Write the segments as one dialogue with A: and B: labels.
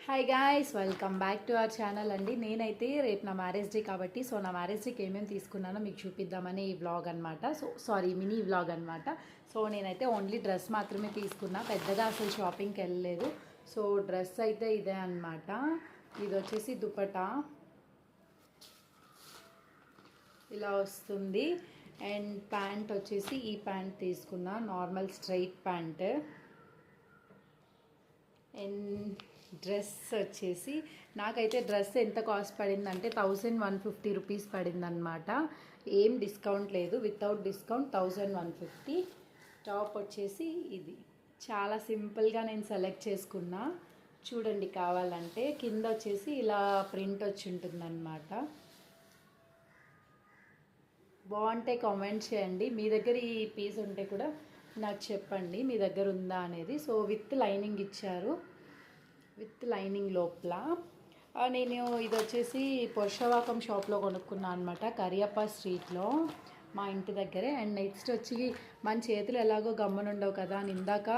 A: Hi guys, welcome back to our channel అండి. నేనైతే రేపు నా మ్యారేజ్ డే కాబట్టి నా మ్యారేజ్ డేకి ఏమేమి తీసుకున్నానో మీకు చూపిద్దామని ఈ వ్లాగ్ అనమాట. మినీ వ్లాగ్ అనమాట. నేనైతే ఓన్లీ డ్రెస్ మాత్రమే తీసుకున్నా, పెద్దగా అసలు షాపింగ్కి వెళ్ళలేదు. డ్రెస్ అయితే ఇదే అనమాట. ఇది వచ్చేసి దుపటా ఇలా వస్తుంది. అండ్ ప్యాంట్ వచ్చేసి ఈ ప్యాంట్ తీసుకున్నా, normal straight pant. And dress వచ్చేసి నాకైతే డ్రెస్ ఎంత కాస్ట్ పడిందంటే 1150 రూపీస్ పడిందనమాట. ఏం డిస్కౌంట్ లేదు, వితౌట్ డిస్కౌంట్ 1150. టాప్ వచ్చేసి ఇది చాలా సింపుల్గా నేను సెలెక్ట్ చేసుకున్నా, చూడండి. కావాలంటే కింద వచ్చేసి ఇలా ప్రింట్ వచ్చి ఉంటుందన్నమాట. బాగుంటే కామెంట్ చేయండి. మీ దగ్గర ఈ పీస్ ఉంటే కూడా నాకు చెప్పండి, మీ దగ్గర ఉందా అనేది. విత్ లైనింగ్ ఇచ్చారు, విత్ లైనింగ్ లోపల. నేను ఇది వచ్చేసి పురుషవాకం షాప్లో కొనుక్కున్నాను అనమాట, కరియప్ప స్ట్రీట్లో మా ఇంటి దగ్గరే. అండ్ నెక్స్ట్ వచ్చి మన చేతులు ఎలాగో గమ్మునుండవు కదా అని ఇందాక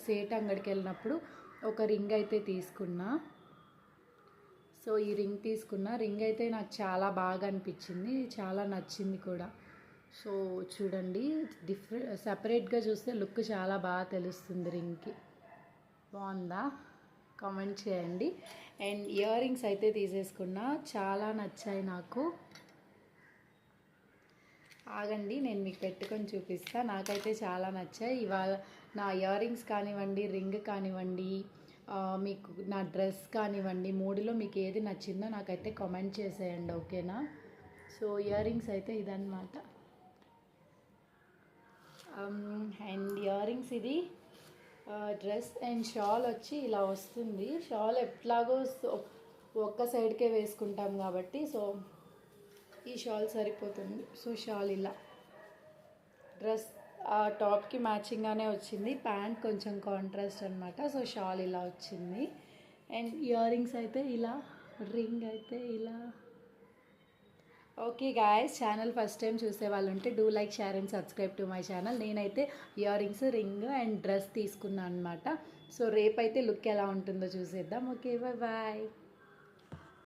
A: సేట అంగడికి వెళ్ళినప్పుడు ఒక రింగ్ అయితే తీసుకున్నా. ఈ రింగ్ తీసుకున్నా. రింగ్ అయితే నాకు చాలా బాగా అనిపించింది, చాలా నచ్చింది కూడా. చూడండి, సపరేట్గా చూస్తే లుక్ చాలా బాగా తెలుస్తుంది రింగ్కి. బాగుందా? కామెంట్ చేయండి. అండ్ ఇయర్ రింగ్స్ అయితే తీసేసుకున్నా, చాలా నచ్చాయి నాకు. ఆగండి, నేను మీకు పెట్టుకొని చూపిస్తా. నాకైతే చాలా నచ్చాయి. ఇవాళ నా ఇయర్ రింగ్స్ కానివ్వండి, రింగ్ కానివ్వండి, మీకు నా డ్రెస్ కానివ్వండి, మూడులో మీకు ఏది నచ్చిందో నాకైతే కామెంట్ చేసేయండి, ఓకేనా? ఇయర్ రింగ్స్ అయితే ఇదన్నమాట. అండ్ ఇయర్ రింగ్స్ ఇది. డ్రెస్ అండ్ షాల్ వచ్చి ఇలా వస్తుంది. షాల్ ఎట్లాగో ఒక్క సైడ్కే వేసుకుంటాం కాబట్టి ఈ షాల్ సరిపోతుంది. షాల్ ఇలా డ్రెస్ టాప్కి మ్యాచింగ్గానే వచ్చింది. ప్యాంట్ కొంచెం కాంట్రాస్ట్ అనమాట. షాల్ ఇలా వచ్చింది. అండ్ ఇయర్ రింగ్స్ అయితే ఇలా, రింగ్ అయితే ఇలా. Okay guys, channel first time చూసే వాళ్ళు ఉంటే do like, share and subscribe to my channel. నేనైతే earrings, ring and dress తీసుకున్నాను అనమాట. రేపైతే లుక్ ఎలా ఉంటుందో చూసేద్దాం. Okay, bye bye.